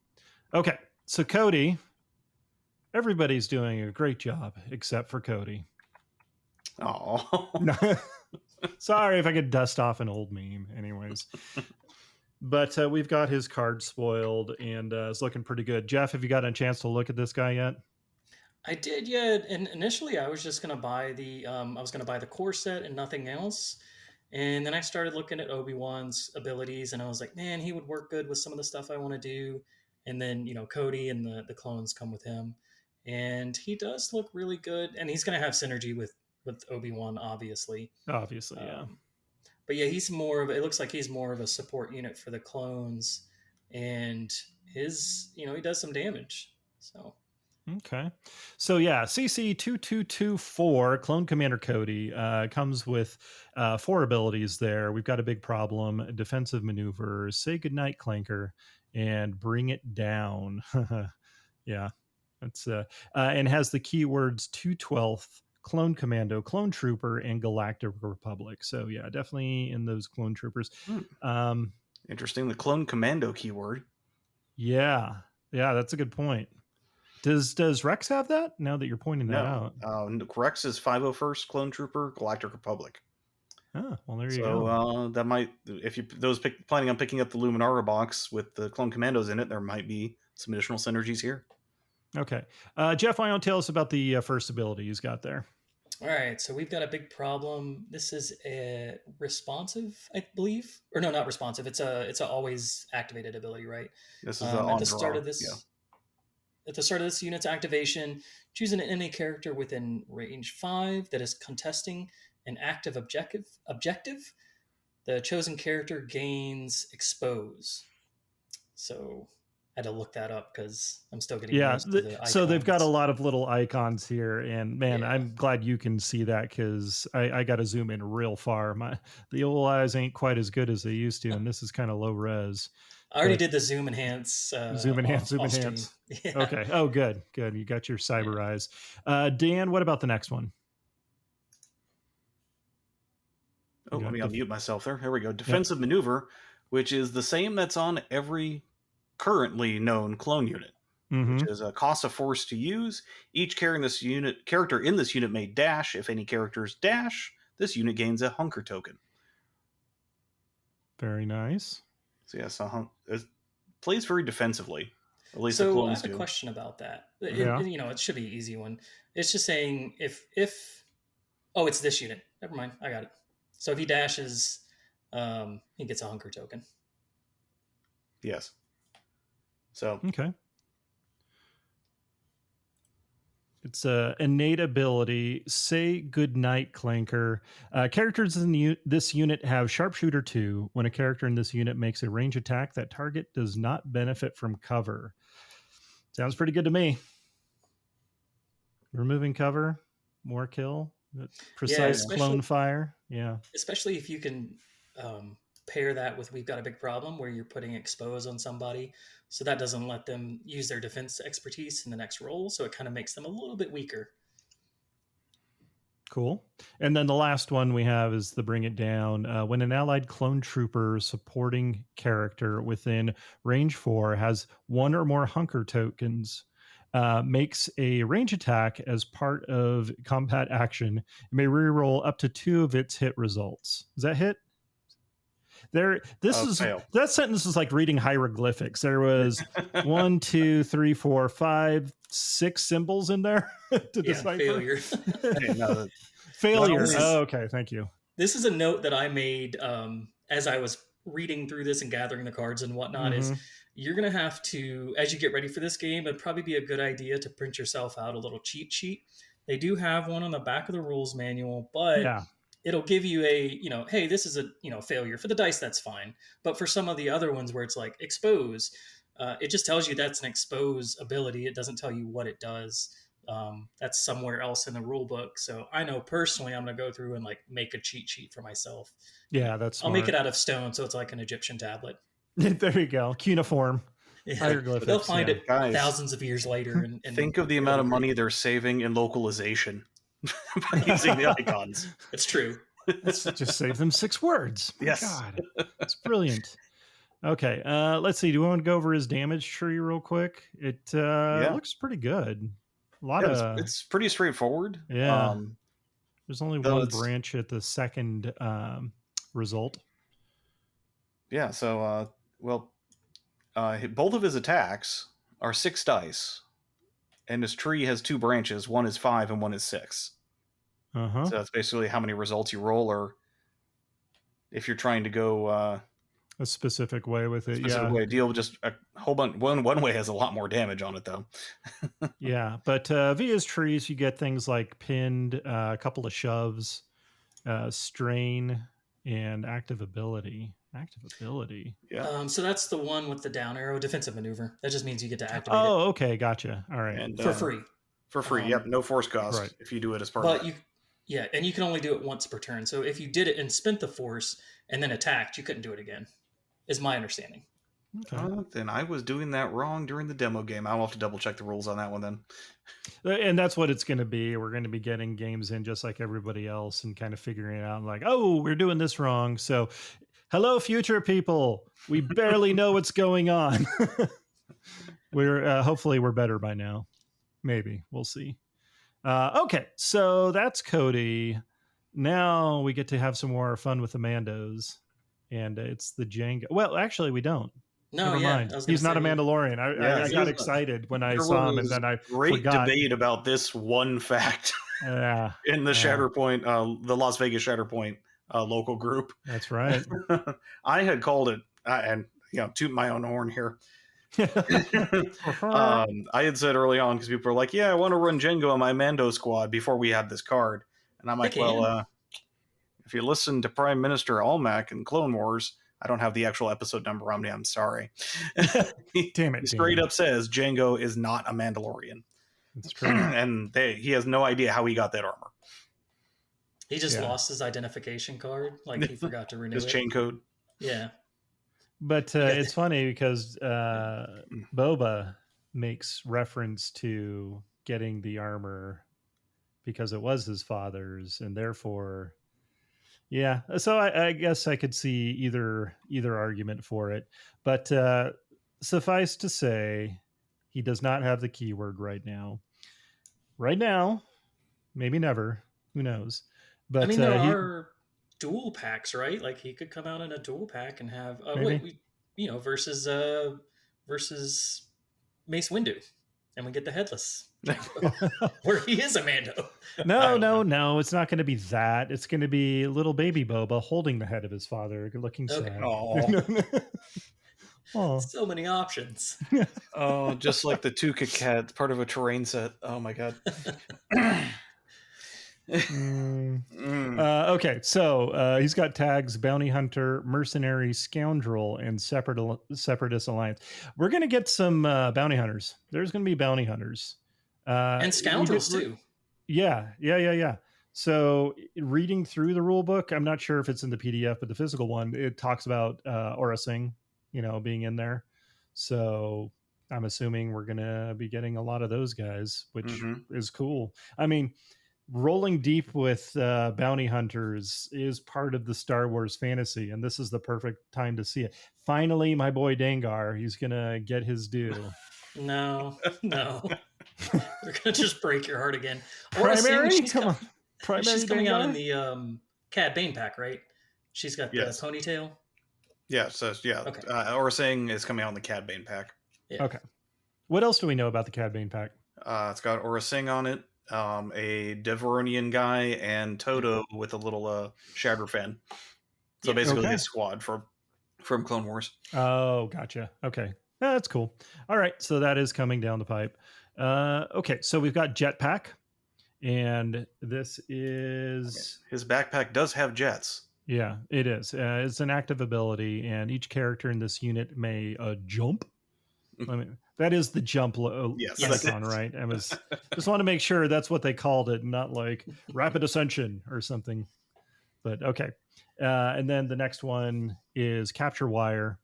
Okay, so Cody, everybody's doing a great job except for Cody. Oh, Sorry if I could dust off an old meme. Anyways, but we've got his card spoiled, and it's looking pretty good. Jeff, have you gotten a chance to look at this guy yet? I did, yeah. And initially, I was just gonna buy the core set and nothing else. And then I started looking at Obi-Wan's abilities, and I was like, man, he would work good with some of the stuff I want to do. And then Cody and the clones come with him, and he does look really good. And he's gonna have synergy with Obi-Wan, obviously. Obviously, yeah. But yeah, it looks like he's more of a support unit for the clones, and he does some damage. So. Okay. So yeah, CC2224 Clone Commander Cody comes with 4 abilities there. We've got a big problem: defensive maneuver, say goodnight clanker, and bring it down. Yeah. That's and has the keywords 212th, Clone Commando, Clone Trooper, and Galactic Republic. So yeah, definitely in those clone troopers. interesting. The Clone Commando keyword. Yeah, that's a good point. Does Rex have that? Now that you're pointing that out, Rex is 501st Clone Trooper, Galactic Republic. Oh, well, there you go. go. That might, if planning on picking up the Luminara box with the Clone Commandos in it, there might be some additional synergies here. Okay, Jeff, why don't you tell us about the first ability he's got there? All right, so we've got a big problem. This is a responsive, I believe, or no, not responsive. It's a always activated ability, right? This is at the start of this. Yeah. At the start of this unit's activation, choose an enemy character within range 5 that is contesting an active objective. The chosen character gains expose. So I had to look that up because I'm still getting used to the icons. So they've got a lot of little icons here, and man, yeah. I'm glad you can see that because I got to zoom in real far. The old eyes ain't quite as good as they used to, and this is kind of low res. I already did the zoom enhance. Zoom enhance. Yeah. Okay. Oh, good. You got your cyber eyes. Dan, what about the next one? Oh, let me unmute myself there. Here we go. Defensive maneuver, which is the same that's on every currently known clone unit, which is a cost of force to use. Each character in this unit may dash. If any characters dash, this unit gains a hunker token. Very nice. So yes, it plays very defensively. At least the clones do. I have a question about that. It should be an easy one. It's just saying if it's this unit. Never mind, I got it. So if he dashes, he gets a hunker token. Yes. So okay. It's a innate ability. Say goodnight, Clanker. Characters in this unit have Sharpshooter 2. When a character in this unit makes a range attack, that target does not benefit from cover. Sounds pretty good to me. Removing cover, more kill, precise clone fire. Yeah. Especially if you can pair that with We've Got a Big Problem, where you're putting expose on somebody. So that doesn't let them use their defense expertise in the next roll. So it kind of makes them a little bit weaker. Cool. And then the last one we have is the Bring It Down. When an allied clone trooper supporting character within range 4 has one or more hunker tokens, makes a range attack as part of combat action, it may reroll up to 2 of its hit results. Does that hit? That sentence is like reading hieroglyphics. There was 1, 2, 3, 4, 5, 6 symbols in there to decipher. Failure. Failure. Oh, okay. Thank you. This is a note that I made as I was reading through this and gathering the cards and whatnot. Is you're going to have to, as you get ready for this game, it'd probably be a good idea to print yourself out a little cheat sheet. They do have one on the back of the rules manual, but it'll give you a, hey, this is a, failure. For the dice, that's fine. But for some of the other ones where it's like expose, it just tells you that's an expose ability. It doesn't tell you what it does. That's somewhere else in the rule book. So I know personally I'm going to go through and like make a cheat sheet for myself. Yeah, that's smart. I'll make it out of stone, so it's like an Egyptian tablet. There you go. Cuneiform. Hieroglyphics. They'll find it thousands of years later. And think of the amount of money they're saving in localization by using the icons. It's true. Let's just save them 6 words. Yes. God, it's brilliant. Okay, let's see. Do we want to go over his damage tree real quick? It looks pretty good. It's pretty straightforward. Yeah. There's only one branch at the second result. Yeah, so both of his attacks are 6 dice, and his tree has 2 branches. One is 5 and one is 6. So that's basically how many results you roll, or if you're trying to go a specific way with it. Way deal just a whole bunch. One way has a lot more damage on it though. Yeah, but via his trees you get things like pinned, a couple of shoves, strain, and active ability. Yeah. So that's the one with the down arrow, defensive maneuver. That just means you get to activate it. Oh, okay, gotcha. All right. And, for free. For free. Yep. No force cost if you do it as part of it. Yeah, and you can only do it once per turn. So if you did it and spent the force and then attacked, you couldn't do it again, is my understanding. Okay. Then I was doing that wrong during the demo game. I'll have to double check the rules on that one then. And that's what it's going to be. We're going to be getting games in just like everybody else and kind of figuring it out like, oh, we're doing this wrong. So hello, future people. We barely know what's going on. Hopefully we're better by now. Maybe. We'll see. Okay, so that's Cody. Now we get to have some more fun with the Mandos, and it's the Jango. Well, actually, we don't. No, Never mind. He's not a Mandalorian. I got excited when I saw him, and then I great debate about this one fact. In the Chatterpoint, the Las Vegas Chatterpoint local group. That's right. I had called it, and toot my own horn here. I had said early on, because people were like, yeah, I want to run Jango on my Mando squad before we had this card, and I'm like, if you listen to Prime Minister Almec in Clone Wars, I don't have the actual episode number on me, I'm sorry. Damn it. He straight up says Jango is not a Mandalorian. That's true. And he has no idea how he got that armor. He just lost his identification card, like he forgot to renew his chain code. Yeah. But it's funny because Boba makes reference to getting the armor because it was his father's, and therefore, yeah. So I guess I could see either argument for it. But suffice to say, he does not have the keyword right now. Right now, maybe never. Who knows? But I mean, there are dual packs, right? Like he could come out in a dual pack and have versus Mace Windu, and we get the headless where he is a Mando. No, it's not going to be that. It's going to be little baby Boba holding the head of his father, looking sad. Oh, so many options. Oh, just like the Tuca cat, part of a terrain set. Oh my god. Okay, so he's got tags: bounty hunter, mercenary, scoundrel, and separatist alliance. We're gonna get some bounty hunters. There's gonna be bounty hunters and scoundrels too. Yeah. So reading through the rule book, I'm not sure if it's in the PDF, but the physical one, it talks about Aura Singh, being in there. So I'm assuming we're going to be getting a lot of those guys, which is cool. I mean, rolling deep with bounty hunters is part of the Star Wars fantasy, and this is the perfect time to see it. Finally, my boy Dengar, he's going to get his due. No. They're going to just break your heart again. Primary? Come on. Primary she's coming out in the Cad Bane pack, right? She's got the ponytail. Yeah, so okay. Aura Singh is coming out in the Cad Bane pack. Yeah. Okay. What else do we know about the Cad Bane pack? It's got Aura Singh on it, a Deveronian guy, and Toto with a little Shatter Fan. So basically a squad from Clone Wars. Oh, gotcha. Okay. That's cool. All right. So that is coming down the pipe. Okay. So we've got Jetpack. And this is... His backpack does have jets. Yeah, it is. It's an active ability, and each character in this unit may jump. That is the jump icon, right? I just want to make sure that's what they called it, not like rapid ascension or something. But okay. And then the next one is Capture Wire.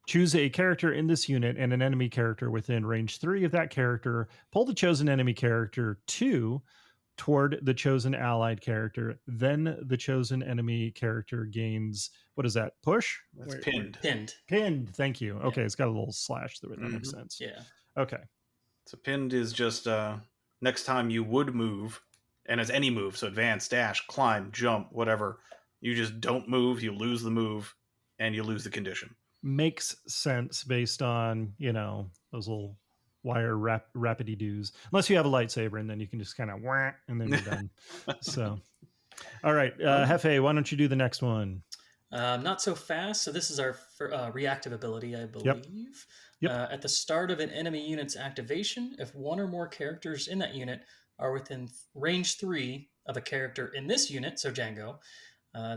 Choose a character in this unit and an enemy character within range 3 of that character. Pull the chosen enemy character 2 toward the chosen allied character. Then the chosen enemy character gains, what is that? Push? That's pinned. Pinned. Thank you. Okay, it's got a little slash through it. That makes sense. Yeah. Okay. So pinned is just next time you would move, and it's any move, so advance, dash, climb, jump, whatever. You just don't move, you lose the move, and you lose the condition. Makes sense based on those little wire rapidy doos, unless you have a lightsaber, and then you can just kind of whack and then you're done. So all right, Hefe, why don't you do the next one? Not so fast. So this is our reactive ability, I believe. Yep. At the start of an enemy unit's activation, if one or more characters in that unit are within range 3 of a character in this unit, so Jango,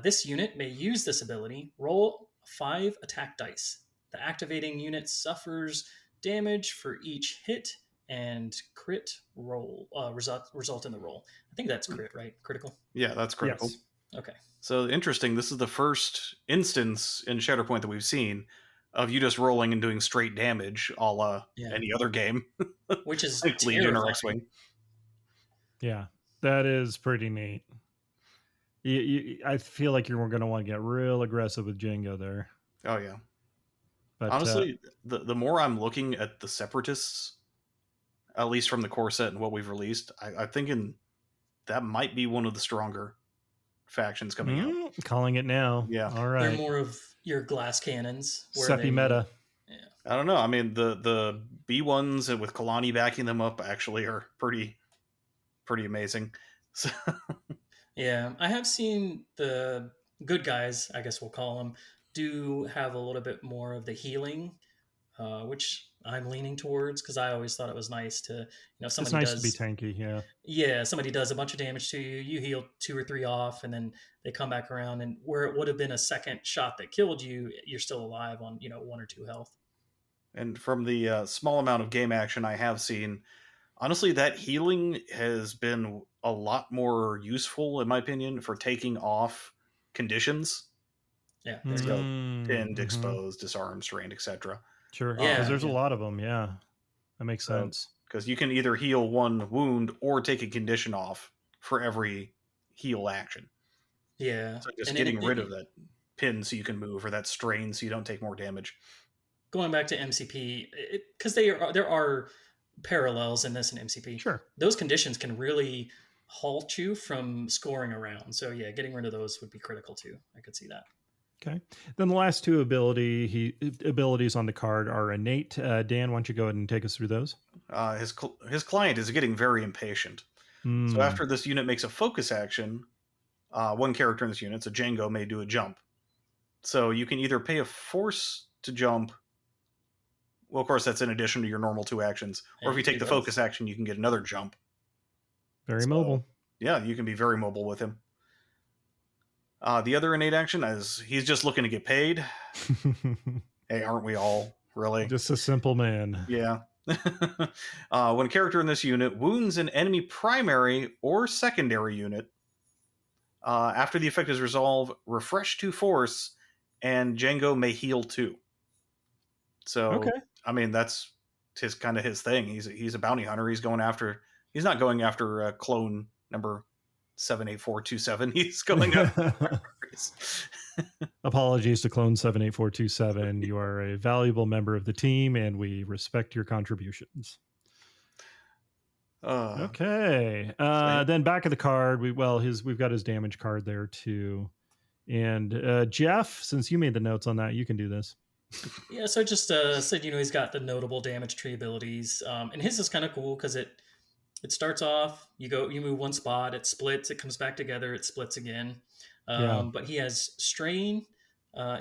this unit may use this ability. Roll 5 attack dice. The activating unit suffers damage for each hit and crit roll result in the roll. I think that's crit, right? Critical? Yeah, that's critical. Yes. Okay. So interesting. This is the first instance in Chatterpoint that we've seen of you just rolling and doing straight damage a la any other game. Which is like Legion or X-Wing. Yeah, that is pretty neat. I feel like you're going to want to get real aggressive with Jango there. Oh, yeah. But honestly, the more I'm looking at the Separatists, at least from the core set and what we've released, I'm thinking that might be one of the stronger factions coming out. Calling it now. Yeah. All right. They're more of your glass cannons. Seppi meta. Yeah. I don't know. I mean, the B1s with Kalani backing them up actually are pretty amazing. So... Yeah, I have seen the good guys, I guess we'll call them, do have a little bit more of the healing, which I'm leaning towards because I always thought it was nice to, somebody it's nice to be tanky, yeah. Yeah, somebody does a bunch of damage to you, you heal 2 or 3 off, and then they come back around, and where it would have been a second shot that killed you, you're still alive on, 1 or 2 health. And from the small amount of game action I have seen, honestly, that healing has been a lot more useful, in my opinion, for taking off conditions. Yeah. So pinned, exposed, disarmed, strained, etc. Sure. Yeah. Because there's a lot of them. Yeah. That makes sense. Because you can either heal 1 wound or take a condition off for every heal action. Yeah. So just getting rid of that pin so you can move, or that strain so you don't take more damage. Going back to MCP, because there are parallels in this and MCP. Sure. Those conditions can really halt you from scoring around. So yeah, getting rid of those would be critical too. I could see that. Okay. Then the last 2 abilities on the card are innate. Dan, why don't you go ahead and take us through those? His client is getting very impatient. So after this unit makes a focus action, 1 character in this unit, so Jango, may do a jump. So you can either pay a force to jump. Well, of course, that's in addition to your normal 2 actions. Or if you take the focus action, you can get another jump. Very mobile. Yeah, you can be very mobile with him. The other innate action is he's just looking to get paid. Hey, aren't we all, really? Just a simple man. Yeah. When a character in this unit wounds an enemy primary or secondary unit, after the effect is resolved, refresh 2 force, and Jango may heal 2. So, Okay. I mean, that's his thing. He's a bounty hunter. He's not going after clone number 78427. He's going after primaries. Apologies to Clone 78427. You are a valuable member of the team, and we respect your contributions. Okay. Then back of the card, we've got his damage card there too. And Jeff, since you made the notes on that, you can do this. Yeah, so I just said, he's got the notable damage tree abilities. And his is kind of cool because it starts off, you move one spot, it splits, it comes back together, it splits again. But he has strain.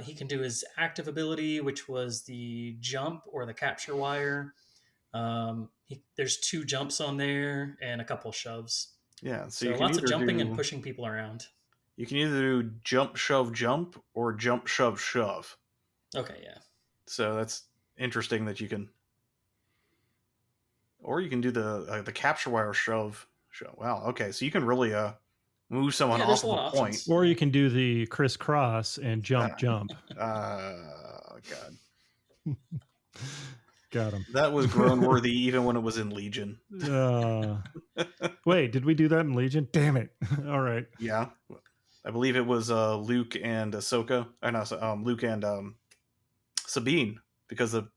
He can do his active ability, which was the jump or the capture wire. There's 2 jumps on there and a couple shoves. Yeah, so lots of jumping and pushing people around. You can either do jump, jump, or jump, shove. Okay, yeah. So that's interesting that you can, or you can do the capture wire shove. Wow. Okay, so you can really move someone off of a point, or you can do the crisscross and jump. God. Got him. That was groan worthy even when it was in Legion. Wait, did we do that in Legion? Damn it. All right. Yeah. I believe it was Luke and Ahsoka. Luke and Sabine, because the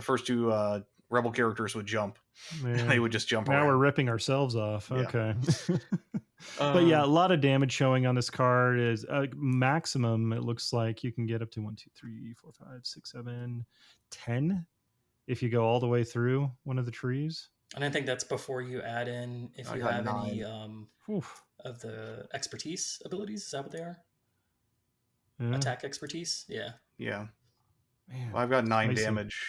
first 2 rebel characters would jump. Man. They would just jump now around. We're ripping ourselves off. Yeah. Okay. But yeah, a lot of damage showing on this card. Is maximum, it looks like you can get up to 1, 2, 3, 4, 5, 6, 7, 10 if you go all the way through one of the trees. And I think that's before you add in if you have 9. Any of the expertise abilities. Is that what they are? Yeah. Attack expertise? Yeah. Yeah. Man, well, I've got 9 damage.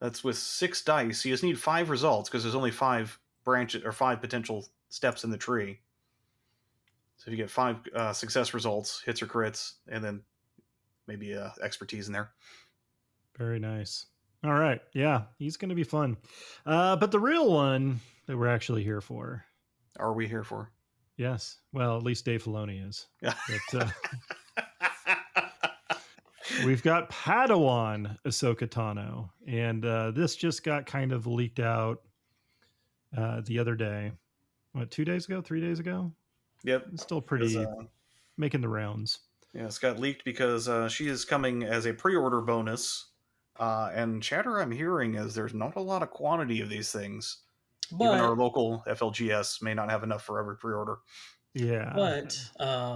That's with 6 dice. You just need 5 results because there's only 5 branches or 5 potential steps in the tree. So if you get 5 success results, hits or crits, and then maybe expertise in there. Very nice. All right. Yeah, he's going to be fun. But the real one that we're actually here for. Are we here for? Yes. Well, at least Dave Filoni is. But, we've got Padawan Ahsoka Tano, and this just got kind of leaked out the other day. What, 2 days ago, 3 days ago? Yep. It's still pretty making the rounds. Yeah, it's got leaked because she is coming as a pre-order bonus. And chatter I'm hearing is there's not a lot of quantity of these things. But even our local FLGS may not have enough for every pre-order. Yeah. But a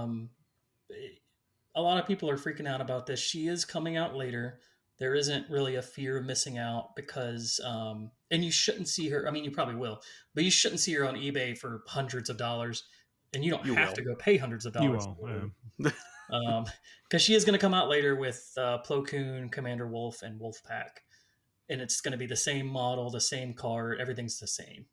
lot of people are freaking out about this. She is coming out later. There isn't really a fear of missing out because, and you shouldn't see her. I mean, you probably will, but you shouldn't see her on eBay for hundreds of dollars. And you don't have to go pay hundreds of dollars. You won't. Because she is going to come out later with Plo Koon, Commander Wolf, and Wolfpack. And it's going to be the same model, the same card. Everything's the same.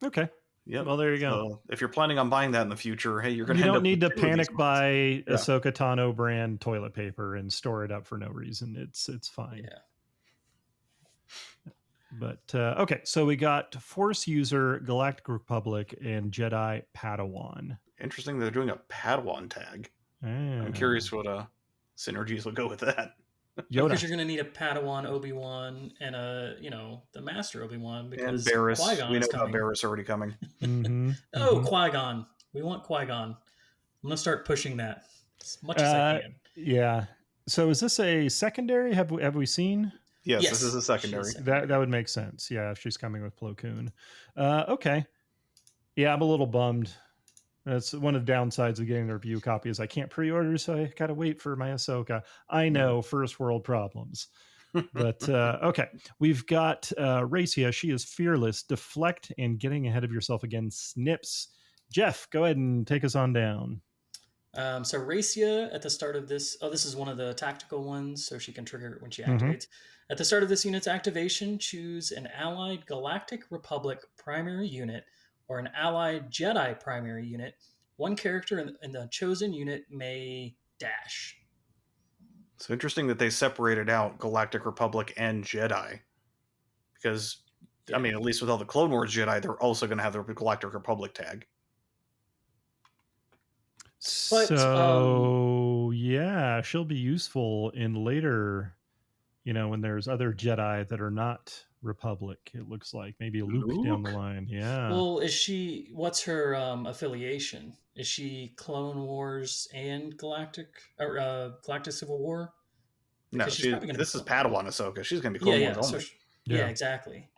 Okay. Yep. Well, there you go. So if you're planning on buying that in the future, hey, you're going to. You don't need to panic buy Ahsoka Tano brand toilet paper and store it up for no reason. It's fine. Yeah. But okay, so we got Force User, Galactic Republic, and Jedi Padawan. Interesting, they're doing a Padawan tag. I'm curious what synergies will go with that. Yoda. Because you're going to need a Padawan Obi-Wan and the Master Obi-Wan because and Barriss. Qui-Gon's we know coming. about Barriss already coming. Qui-Gon. We want Qui-Gon. I'm going to start pushing that as much as I can. Yeah. So is this a secondary? Have we seen? Yes, this is a secondary. That would make sense. Yeah, if she's coming with Plo Koon. Okay. Yeah, I'm a little bummed. That's one of the downsides of getting a review copy is I can't pre-order, so I got to wait for my Ahsoka. I know, first world problems. But okay, we've got Racia. She is fearless, deflect, and getting ahead of yourself against snips. Jeff, go ahead and take us on down. So Racia at the start of this, this is one of the tactical ones, so she can trigger it when she activates. At the start of this unit's activation, choose an allied Galactic Republic primary unit or an allied Jedi primary unit. One character in the chosen unit may dash. So interesting that they separated out Galactic Republic and Jedi. Because, Yeah. I mean, at least with all the Clone Wars Jedi, they're also going to have their Galactic Republic tag. So, yeah, she'll be useful in later, when there's other Jedi that are not Republic, it looks like. Maybe Luke down the line. Yeah. Well, what's her affiliation? Is she Clone Wars and Galactic Civil War? No, Because she's probably going to this is Padawan Ahsoka. She's going to be Yeah, Clone yeah. Wars So only. yeah, exactly.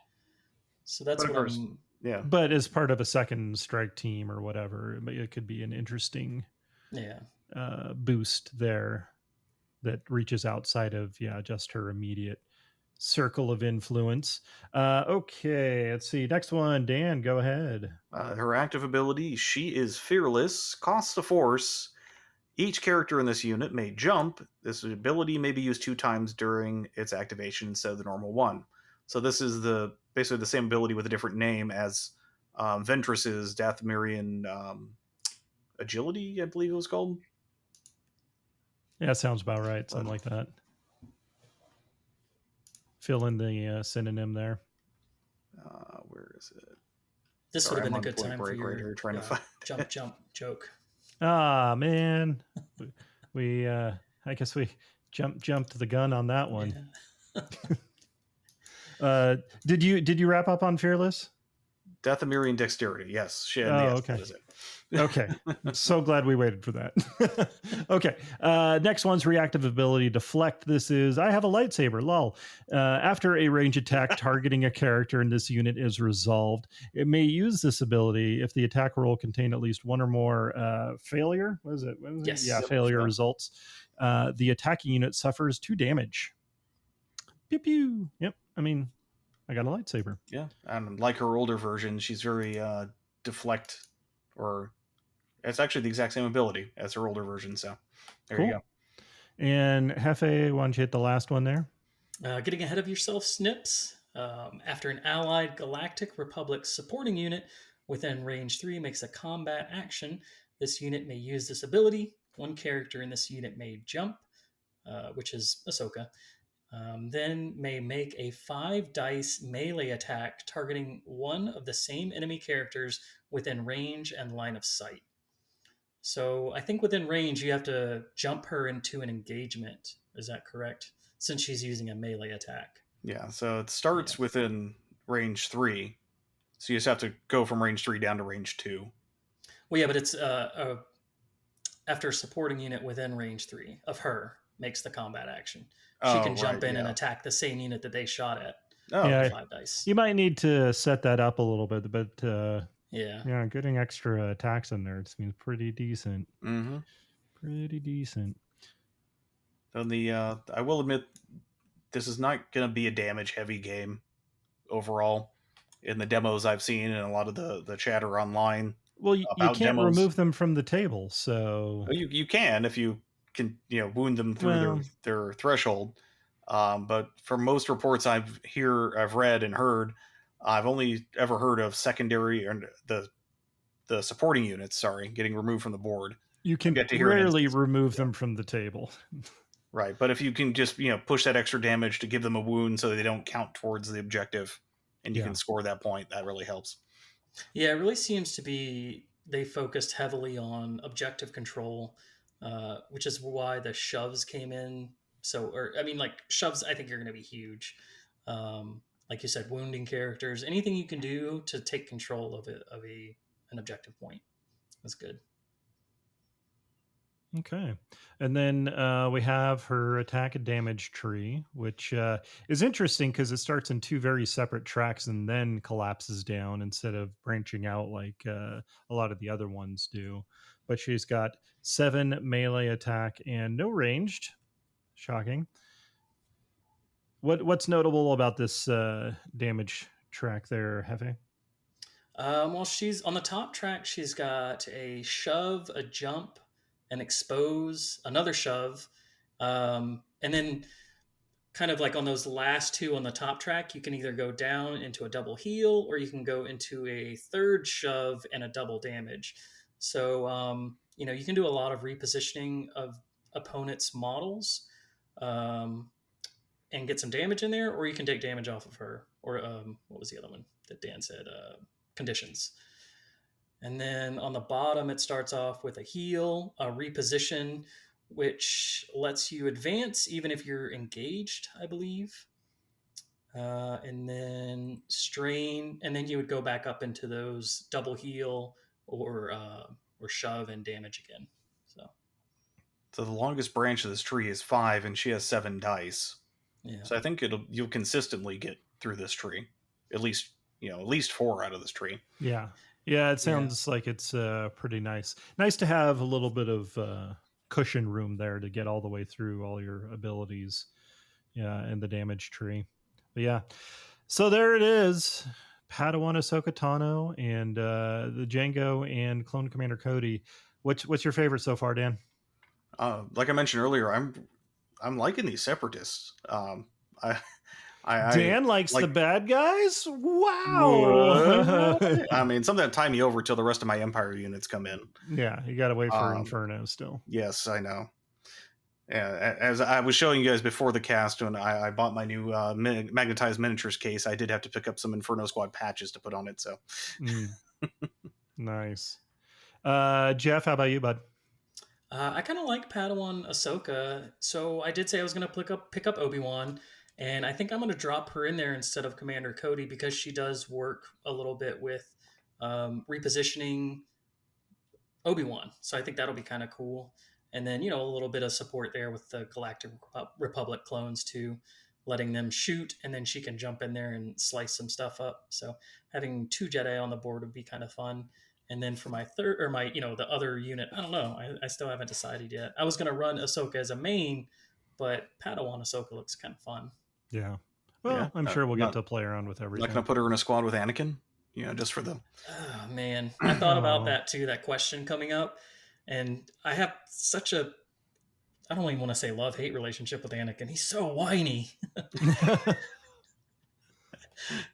So that's But of what course, I'm. yeah. But as part of a second strike team or whatever, it could be an interesting boost there that reaches outside of just her immediate circle of influence. Okay, let's see. Next one, Dan, go ahead. Her active ability, she is fearless, costs the force. Each character in this unit may jump. This ability may be used 2 times during its activation instead of the normal one. So this is basically the same ability with a different name as Ventress's Dathomirian agility, I believe it was called. Yeah, sounds about right. Something like that. Fill in the synonym there. Where is it? This would have been a good time for your trying to find jump joke. Ah, man, we I guess we jumped the gun on that one. Yeah. Did you wrap up on Fearless? Dathomirian dexterity, yes. Okay. That is it. Okay. I'm so glad we waited for that. Okay. Next one's reactive ability deflect. This is I have a lightsaber, lol. After a range attack targeting a character in this unit is resolved, it may use this ability if the attack roll contained at least one or more failure. What is it? Yes. Yeah, failure results. The attacking unit suffers 2 damage. Pew pew. Yep. I mean, I got a lightsaber. Yeah. And like her older version, she's very deflect, or it's actually the exact same ability as her older version. So there you go. And Hefe, why don't you hit the last one there? Getting ahead of yourself, Snips. After an allied Galactic Republic supporting unit within range 3 makes a combat action, this unit may use this ability. One character in this unit may jump, which is Ahsoka. Then may make a 5 dice melee attack targeting one of the same enemy characters within range and line of sight. So I think within range, you have to jump her into an engagement. Is that correct? Since she's using a melee attack. Yeah, so it starts within range 3. So you just have to go from range 3 down to range 2. Well, yeah, but it's after a supporting unit within range 3 of her makes the combat action. She can jump in and attack the same unit that they shot at. Yeah, 5 dice. You might need to set that up a little bit, but yeah, getting extra attacks in there seems pretty decent. Mm-hmm. Pretty decent. And I will admit, this is not going to be a damage-heavy game overall. In the demos I've seen and a lot of the chatter online. Well, you can't remove them from the table, so you can if you can wound them through their threshold. But from most reports I've read and heard, I've only ever heard of secondary and the supporting units, getting removed from the board. You can rarely remove them from the table. Right, but if you can just push that extra damage to give them a wound so they don't count towards the objective, and you can score that point, that really helps. Yeah, it really seems to be they focused heavily on objective control, which is why the shoves came in. Shoves I think are going to be huge. Like you said, wounding characters, anything you can do to take control of an objective point. That's good. Okay. And then we have her attack and damage tree, which is interesting because it starts in 2 very separate tracks and then collapses down instead of branching out like a lot of the other ones do. But she's got 7 melee attack and no ranged. Shocking. What's notable about this damage track there, Hefe? Well, she's on the top track. She's got a shove, a jump, an expose, another shove, and then kind of like on those last 2 on the top track, you can either go down into a double heal or you can go into a 3rd shove and a double damage. So you can do a lot of repositioning of opponents' models. and get some damage in there, or you can take damage off of her. Or what was the other one that Dan said? Conditions. And then on the bottom, it starts off with a heal, a reposition, which lets you advance even if you're engaged, I believe. And then strain, and then you would go back up into those double heal or shove and damage again. So the longest branch of this tree is 5, and she has 7 dice. Yeah. So I think you'll consistently get through this tree, at least 4 out of this tree. Yeah. It sounds like it's pretty nice. Nice to have a little bit of cushion room there to get all the way through all your abilities. Yeah, and the damage tree. But yeah, so there it is. Padawan Ahsoka Tano and the Jango and Clone Commander Cody. What's your favorite so far, Dan? Like I mentioned earlier, I'm liking these separatists. Dan likes the bad guys? Wow. I mean, something that tie me over till the rest of my Empire units come in. Yeah, you got to wait for Inferno still. Yes, I know. Yeah, as I was showing you guys before the cast, when I bought my new magnetized miniatures case, I did have to pick up some Inferno Squad patches to put on it. So nice. Jeff, how about you, bud? I kind of like Padawan Ahsoka, so I did say I was going to pick up Obi-Wan, and I think I'm going to drop her in there instead of Commander Cody because she does work a little bit with repositioning Obi-Wan. So I think that'll be kind of cool. And then, a little bit of support there with the Galactic Republic clones too, letting them shoot, and then she can jump in there and slice some stuff up. So having 2 Jedi on the board would be kind of fun. And then for my third, or my, the other unit, I don't know. I still haven't decided yet. I was going to run Ahsoka as a main, but Padawan Ahsoka looks kind of fun. Yeah. Well, I'm sure we'll get to play around with everything. Not going to put her in a squad with Anakin, just for them. Oh, man. I thought about that too, that question coming up. And I have such a, I don't even want to say love-hate relationship with Anakin. He's so whiny.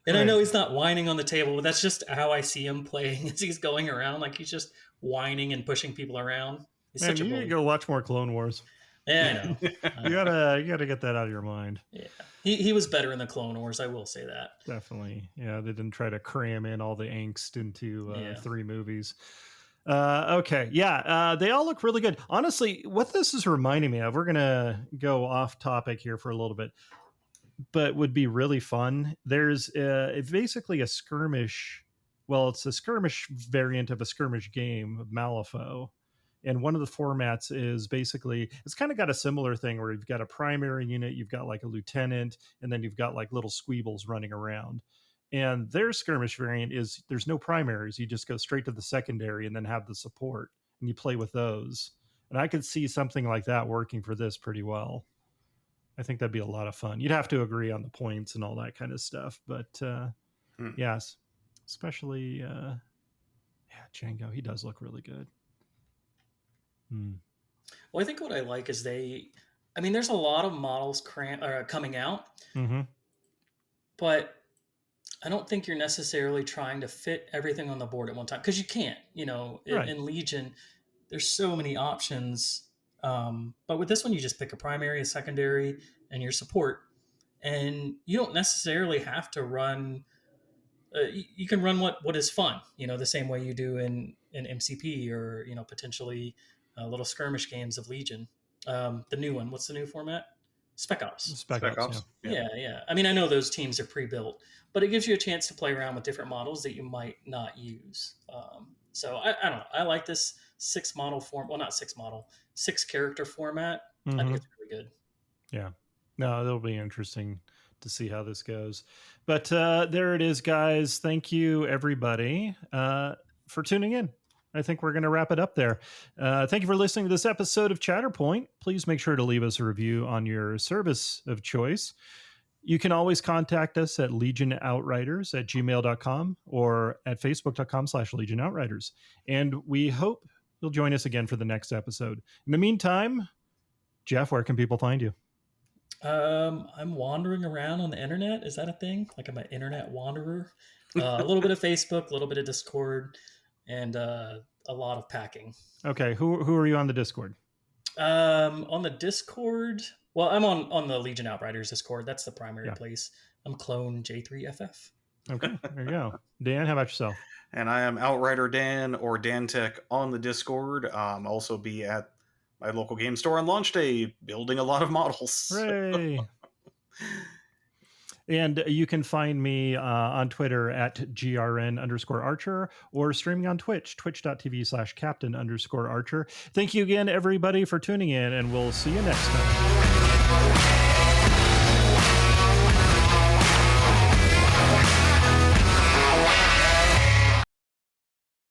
And I know he's not whining on the table, but that's just how I see him playing as he's going around. Like he's just whining and pushing people around. He's such a bully. You gotta go watch more Clone Wars. Yeah, I know. You gotta get that out of your mind. Yeah, he was better in the Clone Wars. I will say that. Definitely. Yeah, they didn't try to cram in all the angst into 3 movies. Okay. Yeah. They all look really good. Honestly, what this is reminding me of, we're gonna go off topic here for a little bit, but would be really fun. There's it's basically a skirmish. Well, it's a skirmish variant of a skirmish game, Malifaux. And one of the formats is basically, it's kind of got a similar thing where you've got a primary unit, you've got like a lieutenant, and then you've got like little squeebles running around. And their skirmish variant is there's no primaries. You just go straight to the secondary and then have the support, and you play with those. And I could see something like that working for this pretty well. I think that'd be a lot of fun. You'd have to agree on the points and all that kind of stuff. But yes, especially, Jango, he does look really good. Well, I think what I like is there's a lot of models coming out, but I don't think you're necessarily trying to fit everything on the board at one time, because you can't, in Legion, there's so many options. But with this one, you just pick a primary, a secondary, and your support. And you don't necessarily have to run, you can run what is fun, the same way you do in MCP or, potentially little skirmish games of Legion. The new one, what's the new format? Spec Ops. Spec Ops. Yeah. I mean, I know those teams are pre-built, but it gives you a chance to play around with different models that you might not use. So I don't know. I like this 6 character format. I think it's really good. Yeah. No, it'll be interesting to see how this goes. But there it is, guys. Thank you, everybody, for tuning in. I think we're going to wrap it up there. Thank you for listening to this episode of Chatterpoint. Please make sure to leave us a review on your service of choice. You can always contact us at legionoutriders@gmail.com or at facebook.com/legionoutriders. And we hope you'll join us again for the next episode. In the meantime, Jeff, where can people find you? I'm wandering around on the internet. Is that a thing? Like I'm an internet wanderer? A little bit of Facebook, a little bit of Discord, and a lot of packing. Okay. Who are you on the Discord? On the Discord, Well, I'm on the Legion Outriders Discord. That's the primary place. I'm clone J3FF. Okay, there you go. Dan, how about yourself? And I am Outrider Dan or Dan Tech on the Discord. Also be at my local game store on launch day, building a lot of models. Hooray! And you can find me on Twitter at grn_archer or streaming on Twitch, twitch.tv/captain_archer. Thank you again, everybody, for tuning in, and we'll see you next time.